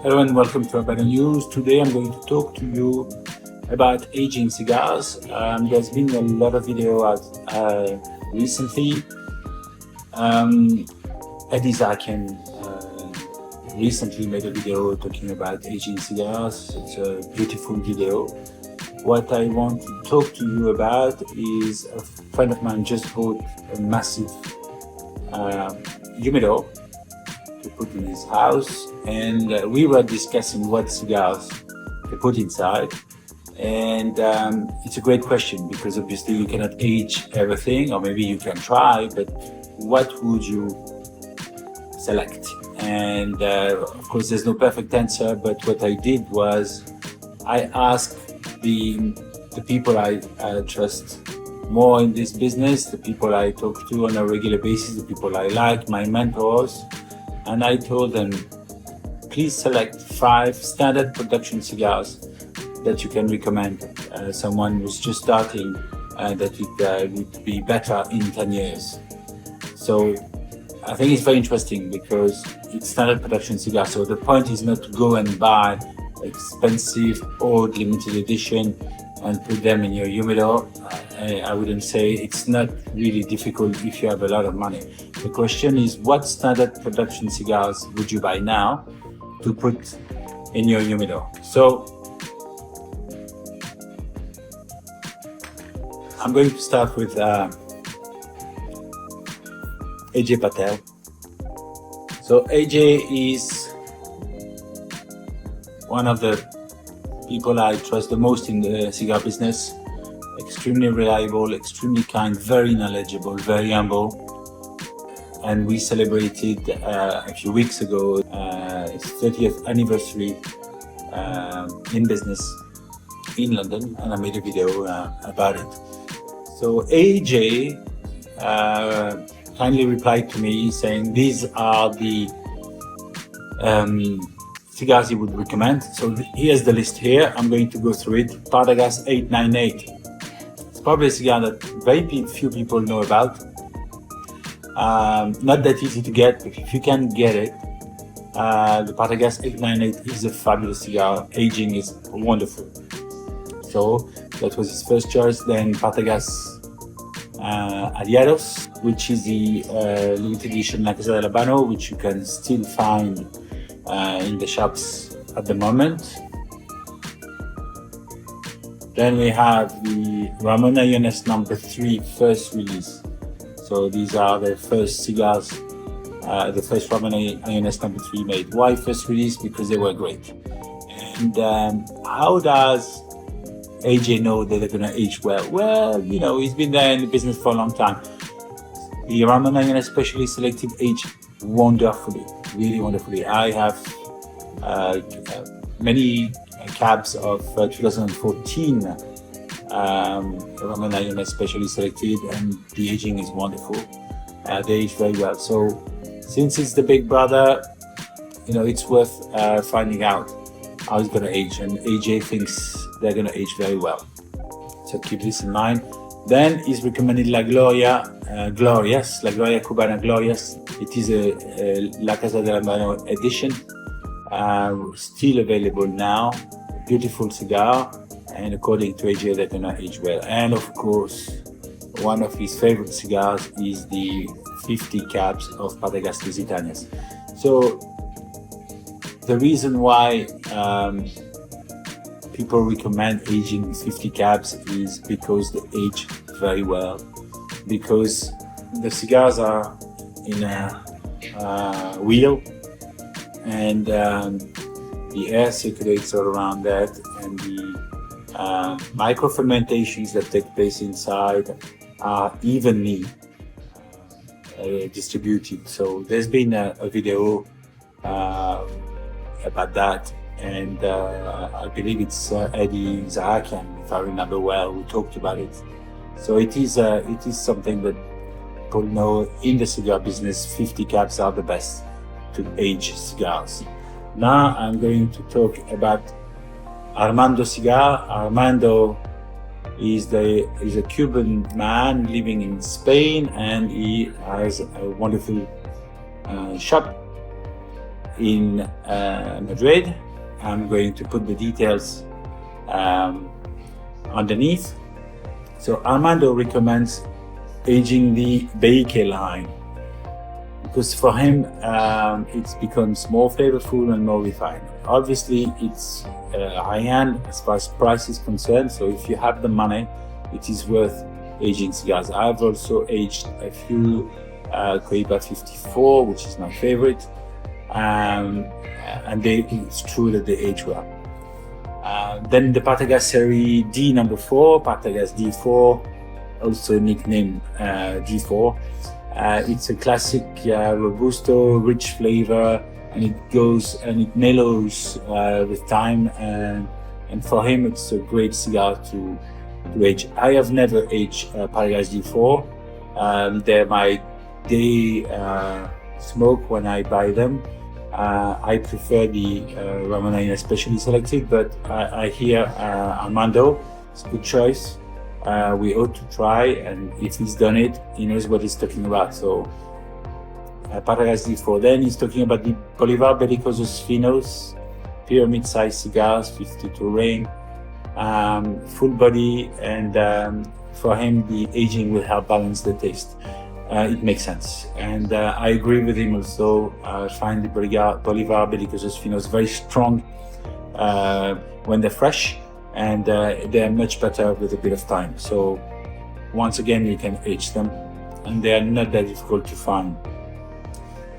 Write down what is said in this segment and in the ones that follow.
Hello and welcome to Habano News. Today I'm going to talk to you about aging cigars. There's been a lot of video out recently. Eddie Zaken recently made a video talking about aging cigars. It's a beautiful video. What I want to talk to you about is a friend of mine just bought a massive humidor to put in his house, and we were discussing what cigars to put inside. And it's a great question because obviously you cannot age everything, or maybe you can try, but what would you select? And of course there's no perfect answer, but what I did was I asked the people I trust more in this business, the people I talk to on a regular basis, the people I like, my mentors, and I told them, please select 5 standard production cigars that you can recommend someone who's just starting that would be better in 10 years. So I think it's very interesting because it's standard production cigars. So the point is not to go and buy expensive old limited edition and put them in your humidor. I wouldn't say it's not really difficult if you have a lot of money. The question is, what standard production cigars would you buy now to put in your humidor? So I'm going to start with Ajay Patel. So Ajay is one of the people I trust the most in the cigar business. Extremely reliable, extremely kind, very knowledgeable, very humble. And we celebrated a few weeks ago his 30th anniversary in business in London, and I made a video about it. So AJ kindly replied to me saying these are the cigars he would recommend. So here's the list here. I'm going to go through it. Partagas 898. It's probably a cigar that very few people know about. Not that easy to get, but if you can get it, the Partagas 898 is a fabulous cigar. Aging is wonderful. So that was his first choice. Then Partagas Aliados, which is the limited edition La Casa del Habano, which you can still find in the shops at the moment. Then we have the Ramon Allones number 3 first release. So these are the first cigars, the first Ramon Allones number 3 made. Why first release? Because they were great. And how does AJ know that they're gonna age well? Well, you know, he's been there in the business for a long time. The Ramon Allones Specially Selected age wonderfully, really wonderfully. I have many cabs of 2014 Ramon Allones Specially Selected, and the aging is wonderful. They age very well. So since it's the big brother, you know, it's worth finding out how it's gonna age, and AJ thinks they're gonna age very well. So keep this in mind. Then he's recommended La Gloria, Glorias, La Gloria Cubana Glorias. It is a La Casa del Habano edition, still available now. Beautiful cigar, and according to AJ, they're gonna age well. And of course, one of his favorite cigars is the 50 cabs of Partagas Lusitanias. So the reason why people recommend aging 50 cabs is because they age very well, because the cigars are in a wheel, and the air circulates all around that, and the micro fermentations that take place inside are evenly distributed. So there's been a video about that, and I believe it's Eddie Zaken, if I remember well, who talked about it. So it is something that people know in the cigar business. 50 cabs are the best to age cigars. Now I'm going to talk about Armando cigar. Armando is a Cuban man living in Spain, and he has a wonderful shop in Madrid. I'm going to put the details underneath. So Armando recommends aging the Behike line because for him it becomes more flavorful and more refined. Obviously, it's high-end as far as price is concerned, so if you have the money, it is worth aging cigars. I've also aged a few Cohiba 54, which is my favorite, and it's true that they age well. Then the Partagas Serie D number 4, Partagas D4, also nicknamed D4. It's a classic Robusto, rich flavor, and it mellows with time. And for him, it's a great cigar to age. I have never aged Partagas D4. They're my day smoke when I buy them. I prefer the Ramon Especially Selected, but I hear Armando, it's a good choice. We ought to try, and if he's done it, he knows what he's talking about. So, Partagas D4. Then he's talking about the Bolivar Belicosos Finos, pyramid-sized cigars, 52 ring, full body, and for him, the aging will help balance the taste. It makes sense, and I agree with him also. I find the Bolivar Belicosos Finos very strong when they're fresh, and they're much better with a bit of time. So once again, you can age them, and they are not that difficult to find.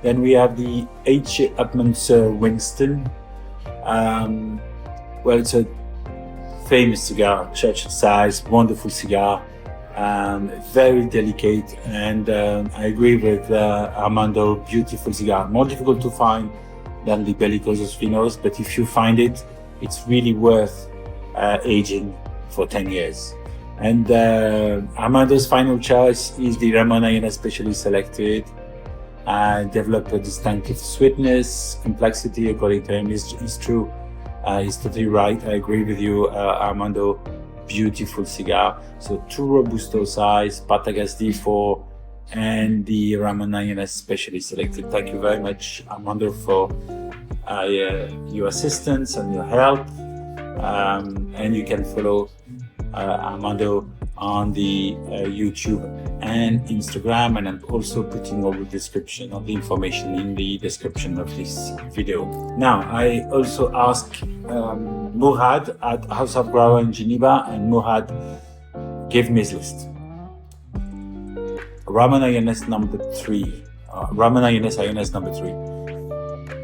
Then we have the Upmann Sir Winston. Well, it's a famous cigar, church size, wonderful cigar. Very delicate, and I agree with Armando, beautiful cigar. More difficult to find than the Belicosos Finos, but if you find it, it's really worth aging for 10 years. And Armando's final choice is the Ramon Especially Selected. Develop a distinctive sweetness, complexity, according to him, is true. He's totally right. I agree with you, Armando. Beautiful cigar. So 2 Robusto size, Partagas D4, and the Ramon Especially Selected. Thank you very much, Armando, for your assistance and your help. And you can follow Armando on the YouTube and Instagram, and I'm also putting all the description of the information in the description of this video. Now, I also asked Mourade at House of Grauer in Geneva, and Mourade gave me his list. Ramon number 3. Ramon number 3.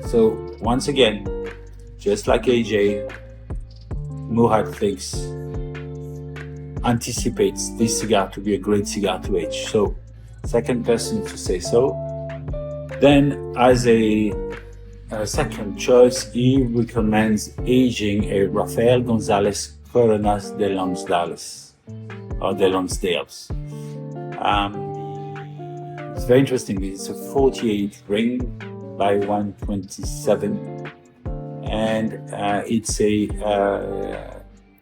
So once again, just like AJ, Mourade anticipates this cigar to be a great cigar to age. So, second person to say so. Then, as a second choice, he recommends aging a Rafael Gonzalez Coronas de Lonsdales, or de Lonsdales. It's very interesting. It's a 48 ring by 127, and it's a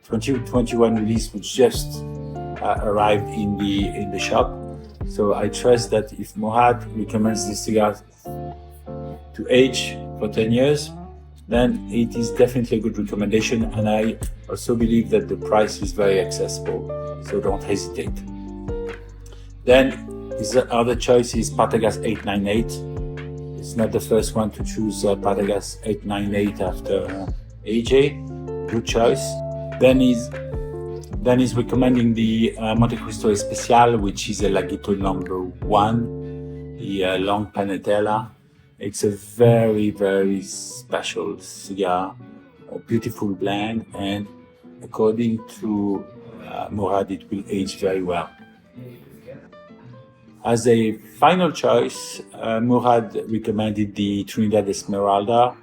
2021 release, which just arrived in the shop. So I trust that if Mourade recommends this cigar to age for 10 years, then it is definitely a good recommendation, and I also believe that the price is very accessible, so don't hesitate. Then his other choice is Partagas 898. It's not the first one to choose Partagas 898 after AJ. Good choice. Then he's recommending the Montecristo Especial, which is a Laguito number 1, the long panetela. It's a very, very special cigar, a beautiful blend, and according to Mourade, it will age very well. As a final choice, Mourade recommended the Trinidad Esmeralda.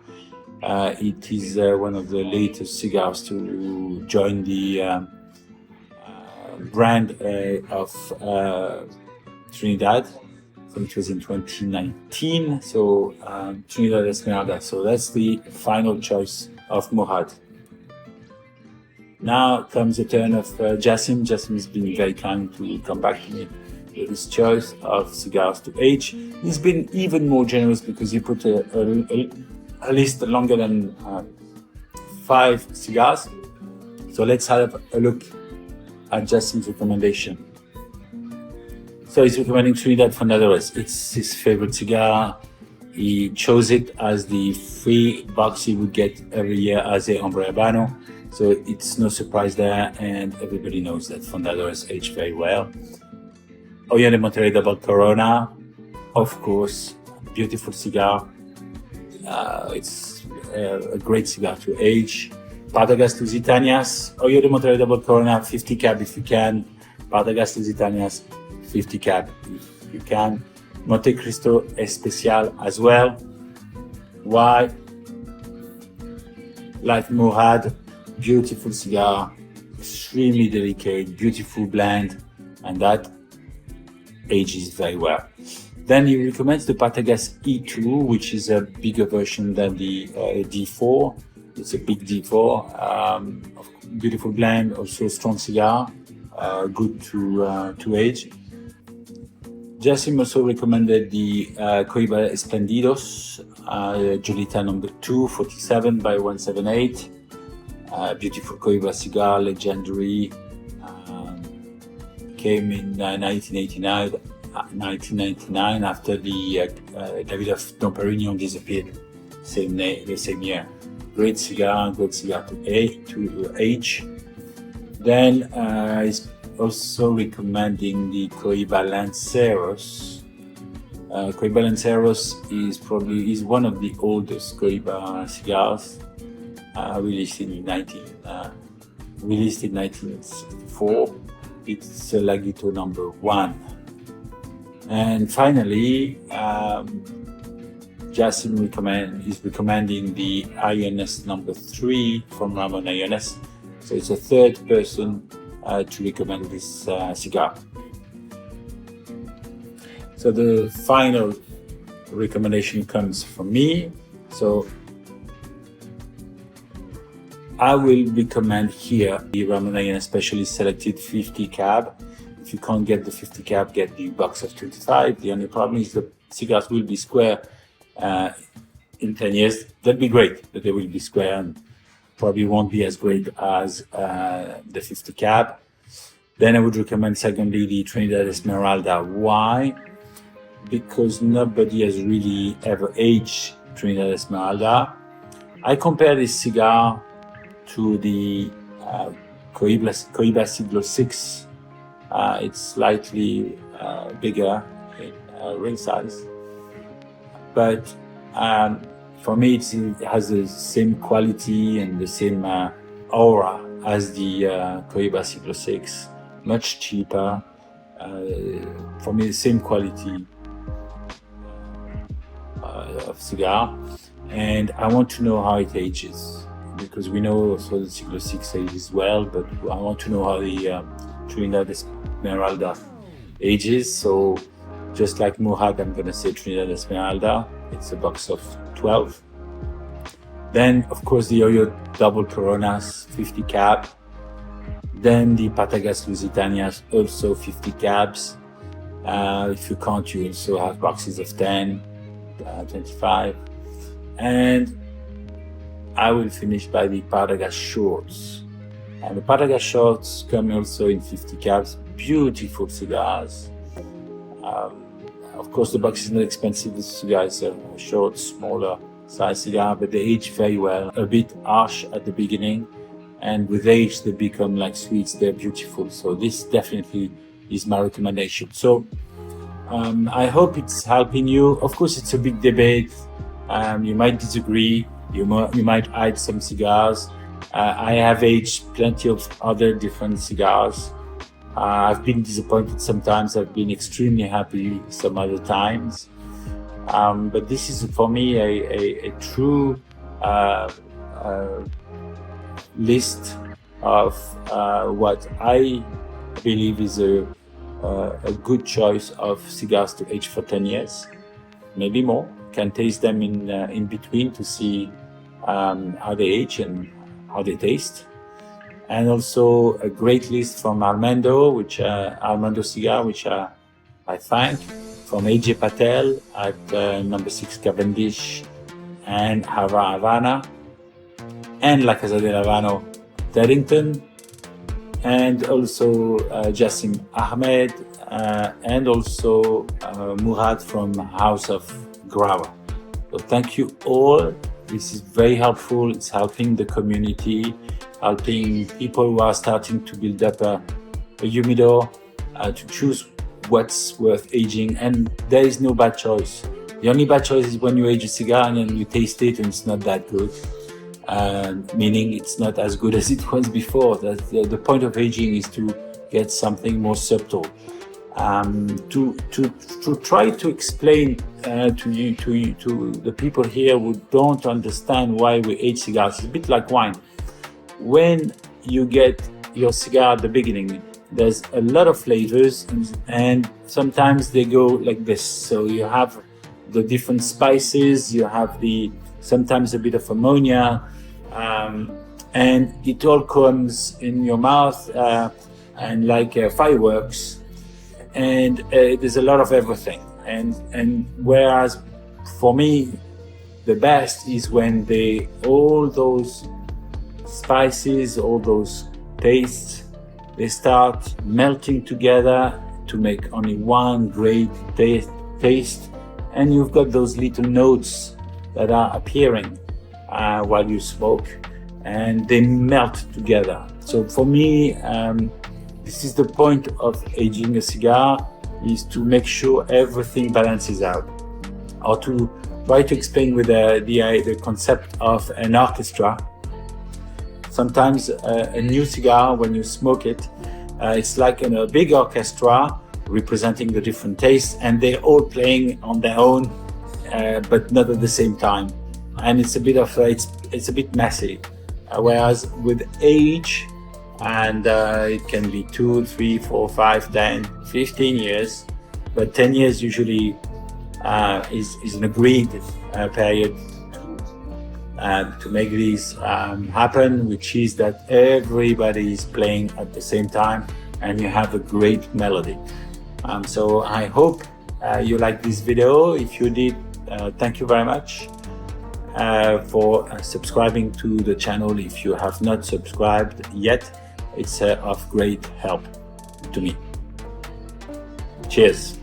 It is one of the latest cigars to join the brand of Trinidad. So it was in 2019. So Trinidad Esmeralda. So that's the final choice of Mourade. Now comes the turn of Jasim. Jasim has been very kind to come back to me with his choice of cigars to age. He's been even more generous because he put a a list longer than 5 cigars. So let's have a look at Jasim's recommendation. So he's recommending Trinidad Fundadores. It's his favorite cigar. He chose it as the free box he would get every year as a Hombre Habano. So it's no surprise there, and everybody knows that Fundadores age very well. Hoyo de Monterrey Double Corona, of course, beautiful cigar. It's a great cigar to age. Partagas Lusitanias, Hoyo de Monterrey Double Corona, 50 cab if you can. Partagas Lusitanias, 50 cab if you can. Montecristo Especial as well. Why? Like Mourade, beautiful cigar, extremely delicate, beautiful blend, and that ages very well. Then he recommends the Partagas E2, which is a bigger version than the D4. It's a big D4, beautiful blend, also strong cigar, good to age. Jasim also recommended the Cohiba Esplendidos, Jolita number 2, 47 by 178. Beautiful Cohiba cigar, legendary. Came in 1999 after the David of Dom Perignon disappeared the same year. Great cigar to age. Then he's also recommending the Cohiba Lanceros. Cohiba Lanceros is one of the oldest Cohiba cigars, released in 1964. It's Laguito number 1. And finally, Jasim is recommending the Allones number 3 from Ramon Allones. So it's a third person to recommend this cigar. So the final recommendation comes from me. So I will recommend here the Ramon Allones specially selected 50 cab. If you can't get the 50 cab, get the box of 25. The only problem is the cigars will be square in 10 years. That'd be great, but they will be square and probably won't be as great as the 50 cab. Then I would recommend secondly the Trinidad Esmeralda. Why? Because nobody has really ever aged Trinidad Esmeralda. I compare this cigar to the Cohiba Siglo 6. It's slightly bigger in ring size, but for me it has the same quality and the same aura as the Cohiba Siglo 6. Much cheaper. For me, the same quality of cigar, and I want to know how it ages, because we know also the Siglo 6 ages well, but I want to know how the Trinidad Esmeralda ages. So just like Mourade, I'm gonna say Trinidad Esmeralda. It's a box of 12. Then of course the Hoyo Double Coronas, 50 cab. Then the Partagas Lusitanias, also 50 cabs. If you can't, you also have boxes of 10, 25. And I will finish by the Partagas Shorts. And the Partagas Shorts come also in 50 cabs, beautiful cigars. Of course, the box is not expensive. This cigar is a short, smaller size cigar, but they age very well. A bit harsh at the beginning, and with age they become like sweets. They're beautiful. So this definitely is my recommendation. So I hope it's helping you. Of course, it's a big debate. You might disagree. You might hide some cigars. I have aged plenty of other different cigars. I've been disappointed sometimes. I've been extremely happy some other times. But this is for me a true list of what I believe is a good choice of cigars to age for 10 years, maybe more. Can taste them in between to see how they age and how they taste. And also a great list from Armando, Armando Cigar, which I thank, from Ajay Patel at number 6 Cavendish, and Havana, and La Casa del Habano, Teddington, and also Jasim Ahmed, and also Mourade from House of Grauer. So thank you all. This is very helpful. It's helping the community, helping people who are starting to build up a humidor to choose what's worth aging. And there is no bad choice. The only bad choice is when you age a cigar and then you taste it and it's not that good. Meaning it's not as good as it was before. The point of aging is to get something more subtle. To try to explain to the people here who don't understand why we age cigars, it's a bit like wine. When you get your cigar at the beginning, there's a lot of flavors, and sometimes they go like this. So you have the different spices, you have sometimes a bit of ammonia, and it all comes in your mouth and like fireworks, and there's a lot of everything. And whereas for me, the best is when all those spices, all those tastes, they start melting together to make only one great taste, and you've got those little notes that are appearing while you smoke, and they melt together. So for me, this is the point of aging a cigar, is to make sure everything balances out, or to try to explain with the concept of an orchestra. Sometimes a new cigar, when you smoke it, it's like in a big orchestra representing the different tastes, and they're all playing on their own, but not at the same time. And it's a bit it's a bit messy. Whereas with age, and it can be 2, 3, 4, 5, 10, 15 years, but 10 years usually is an agreed period to make this happen, which is that everybody is playing at the same time and you have a great melody. So I hope you liked this video. If you did, thank you very much for subscribing to the channel. If you have not subscribed yet, it's of great help to me. Cheers.